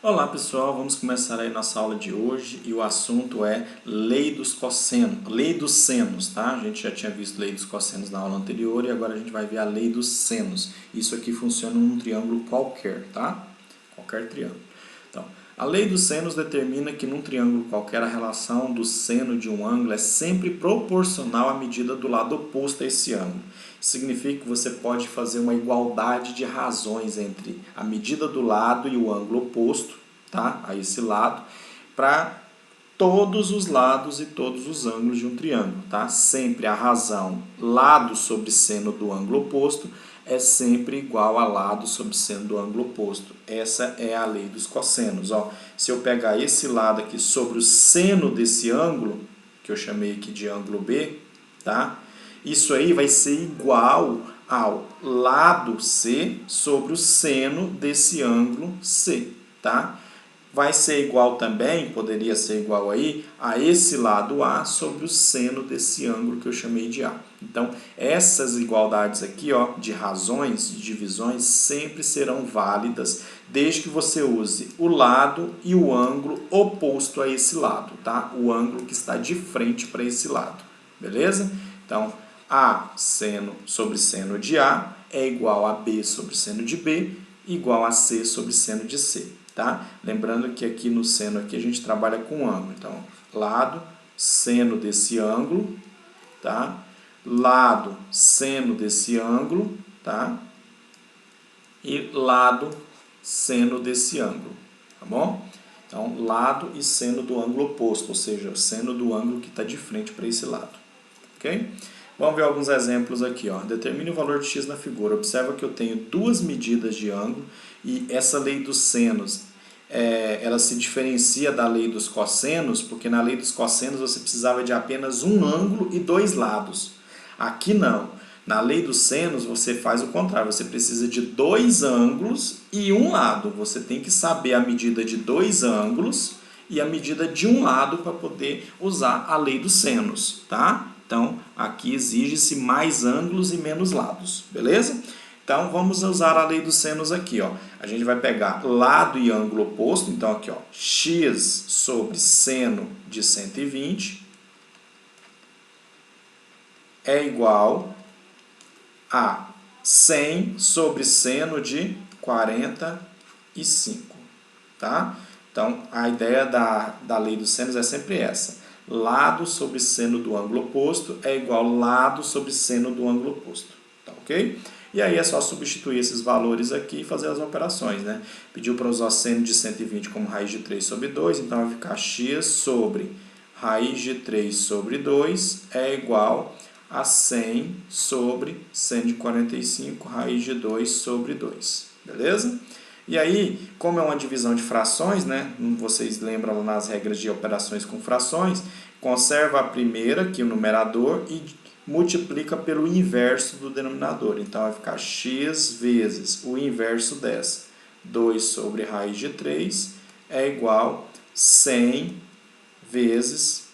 Olá pessoal, vamos começar aí nossa aula de hoje e o assunto é lei dos cossenos, lei dos senos, tá? A gente já tinha visto lei dos cossenos na aula anterior e agora a gente vai ver a lei dos senos. Isso aqui funciona num triângulo qualquer, tá? Qualquer triângulo. Então, a lei dos senos determina que num triângulo qualquer a relação do seno de um ângulo é sempre proporcional à medida do lado oposto a esse ângulo. Isso significa que você pode fazer uma igualdade de razões entre a medida do lado e o ângulo oposto, tá? A esse lado, para todos os lados e todos os ângulos de um triângulo, tá? Sempre a razão lado sobre seno do ângulo oposto é sempre igual a lado sobre seno do ângulo oposto. Essa é a lei dos cossenos. Ó, se eu pegar esse lado aqui sobre o seno desse ângulo, que eu chamei aqui de ângulo B, tá? Isso aí vai ser igual ao lado C sobre o seno desse ângulo C, tá? Vai ser igual também, poderia ser igual aí, a esse lado A sobre o seno desse ângulo que eu chamei de A. Então, essas igualdades aqui, ó, de razões, de divisões, sempre serão válidas, desde que você use o lado e o ângulo oposto a esse lado, tá? O ângulo que está de frente para esse lado, beleza? Então, A seno sobre seno de A é igual a B sobre seno de B, igual a C sobre seno de C. Tá? Lembrando que aqui no seno aqui a gente trabalha com ângulo. Então, lado, seno desse ângulo, tá? Lado, seno desse ângulo, tá? E lado, seno desse ângulo, tá bom? Então, lado e seno do ângulo oposto, ou seja, o seno do ângulo que está de frente para esse lado, ok? Vamos ver alguns exemplos aqui, ó. Determine o valor de x na figura. Observa que eu tenho duas medidas de ângulo e essa lei dos senos, ela se diferencia da lei dos cossenos, porque na lei dos cossenos você precisava de apenas um ângulo e dois lados. Aqui não. Na lei dos senos você faz o contrário, você precisa de dois ângulos e um lado. Você tem que saber a medida de dois ângulos e a medida de um lado para poder usar a lei dos senos, tá? Então, aqui exige-se mais ângulos e menos lados, beleza? Então, vamos usar a lei dos senos aqui, ó. A gente vai pegar lado e ângulo oposto, então aqui, ó, x sobre seno de 120 é igual a 100 sobre seno de 45, tá? Então, a ideia da lei dos senos é sempre essa. Lado sobre seno do ângulo oposto é igual a lado sobre seno do ângulo oposto, tá ok? E aí é só substituir esses valores aqui e fazer as operações, né? Pediu para usar seno de 120 como raiz de 3 sobre 2, então vai ficar x sobre raiz de 3 sobre 2 é igual a 100 sobre seno de 45, raiz de 2 sobre 2, beleza? E aí, como é uma divisão de frações, né? Vocês lembram nas regras de operações com frações, conserva a primeira, aqui o numerador, e multiplica pelo inverso do denominador. Então, vai ficar x vezes o inverso dessa, 2 sobre raiz de 3, é igual a 100 vezes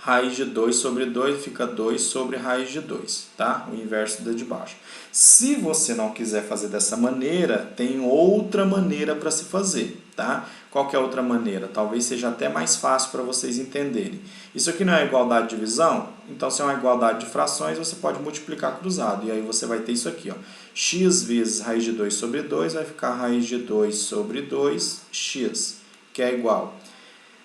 raiz de 2 sobre 2, fica 2 sobre raiz de 2, tá? O inverso da de baixo. Se você não quiser fazer dessa maneira, tem outra maneira para se fazer, tá? Qual que é a outra maneira? Talvez seja até mais fácil para vocês entenderem. Isso aqui não é igualdade de divisão? Então, se é uma igualdade de frações, você pode multiplicar cruzado. E aí você vai ter isso aqui, ó. X vezes raiz de 2 sobre 2 vai ficar raiz de 2 sobre 2x, que é igual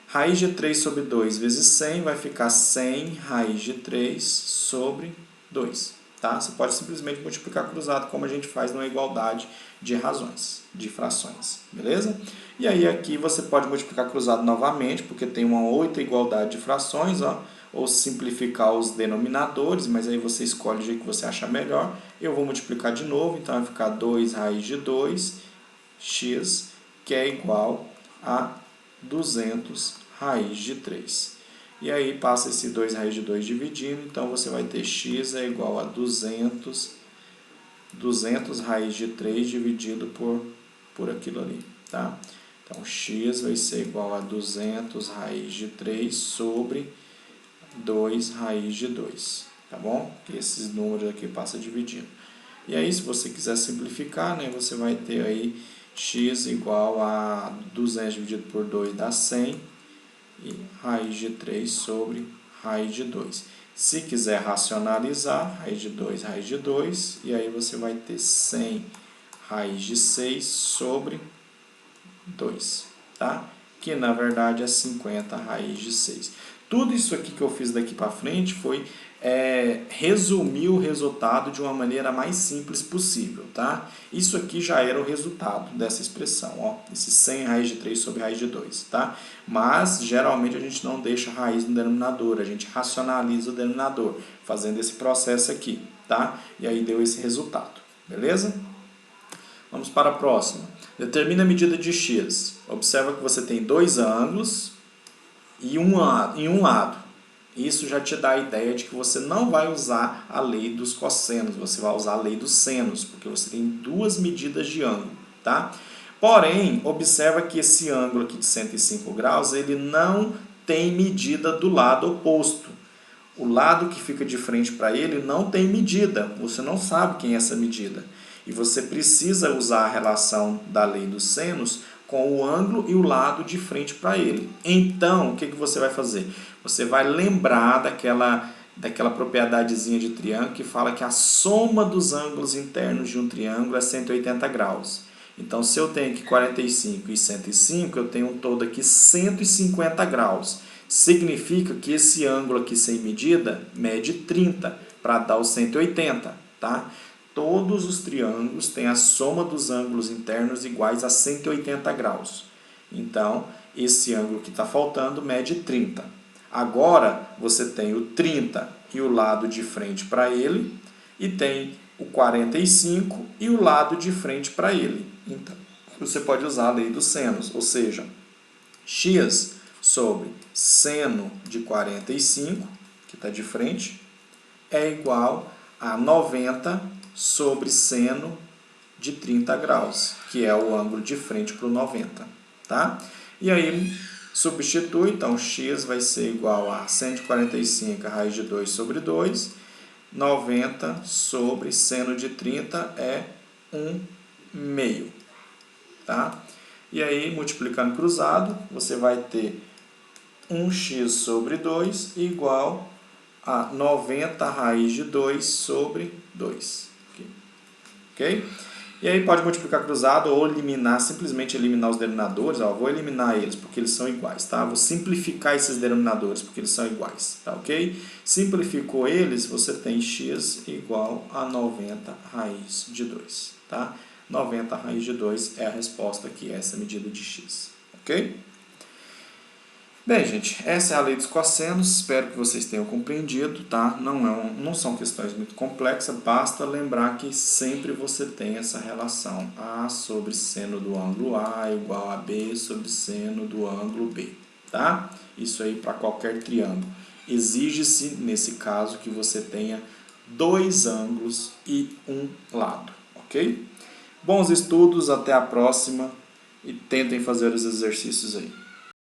raiz de 3 sobre 2 vezes 100 vai ficar 100 raiz de 3 sobre 2. Tá? Você pode simplesmente multiplicar cruzado, como a gente faz numa igualdade de razões, de frações. Beleza? E aí aqui você pode multiplicar cruzado novamente, porque tem uma outra igualdade de frações, ó, ou simplificar os denominadores, mas aí você escolhe o jeito que você achar melhor. Eu vou multiplicar de novo, então vai ficar 2 raiz de 2, x, que é igual a 200 raiz de 3. E aí passa esse 2 raiz de 2 dividindo, então você vai ter x é igual a 200 raiz de 3 dividido por aquilo ali, tá? Então, x vai ser igual a 200 raiz de 3 sobre 2 raiz de 2, tá bom? Esses números aqui passam dividindo. E aí, se você quiser simplificar, né, você vai ter aí x igual a 200 dividido por 2 dá 100, e raiz de 3 sobre raiz de 2. Se quiser racionalizar, raiz de 2, e aí você vai ter 100 raiz de 6 sobre 2, tá? Que na verdade é 50 raiz de 6. Tudo isso aqui que eu fiz daqui para frente foi resumir o resultado de uma maneira mais simples possível, tá? Isso aqui já era o resultado dessa expressão, ó, esse 100 raiz de 3 sobre raiz de 2, tá? Mas geralmente a gente não deixa raiz no denominador, a gente racionaliza o denominador, fazendo esse processo aqui, tá? E aí deu esse resultado, beleza? Vamos para a próxima. Determina a medida de x. Observa que você tem dois ângulos e um lado. Isso já te dá a ideia de que você não vai usar a lei dos cossenos, você vai usar a lei dos senos, porque você tem duas medidas de ângulo, tá? Porém, observa que esse ângulo aqui de 105 graus, ele não tem medida do lado oposto. O lado que fica de frente para ele não tem medida, você não sabe quem é essa medida. E você precisa usar a relação da lei dos senos com o ângulo e o lado de frente para ele. Então, o que você vai fazer? Você vai lembrar daquela propriedadezinha de triângulo que fala que a soma dos ângulos internos de um triângulo é 180 graus. Então, se eu tenho aqui 45 e 105, eu tenho um todo aqui 150 graus. Significa que esse ângulo aqui sem medida mede 30 para dar os 180, tá? Todos os triângulos têm a soma dos ângulos internos iguais a 180 graus. Então, esse ângulo que está faltando mede 30. Agora, você tem o 30 e o lado de frente para ele, e tem o 45 e o lado de frente para ele. Então, você pode usar a lei dos senos, ou seja, x sobre seno de 45, que está de frente, é igual a 90 sobre seno de 30 graus, que é o ângulo de frente para o 90, tá? E aí, substitui, então, x vai ser igual a 145 raiz de 2 sobre 2, 90 sobre seno de 30 é 1/2, tá? E aí, multiplicando cruzado, você vai ter 1x sobre 2 igual a 90 raiz de 2 sobre 2. Ok? E aí pode multiplicar cruzado ou eliminar, simplesmente eliminar os denominadores. Ó, vou eliminar eles porque eles são iguais, tá? Vou simplificar esses denominadores porque eles são iguais, tá ok? Simplificou eles, você tem x igual a 90 raiz de 2, tá? 90 raiz de 2 é a resposta aqui, essa medida de x, ok? Bem, gente, essa é a lei dos cossenos, espero que vocês tenham compreendido, tá? Não são questões muito complexas, basta lembrar que sempre você tem essa relação A sobre seno do ângulo A igual a B sobre seno do ângulo B, tá? Isso aí para qualquer triângulo. Exige-se, nesse caso, que você tenha dois ângulos e um lado, ok? Bons estudos, até a próxima e tentem fazer os exercícios aí.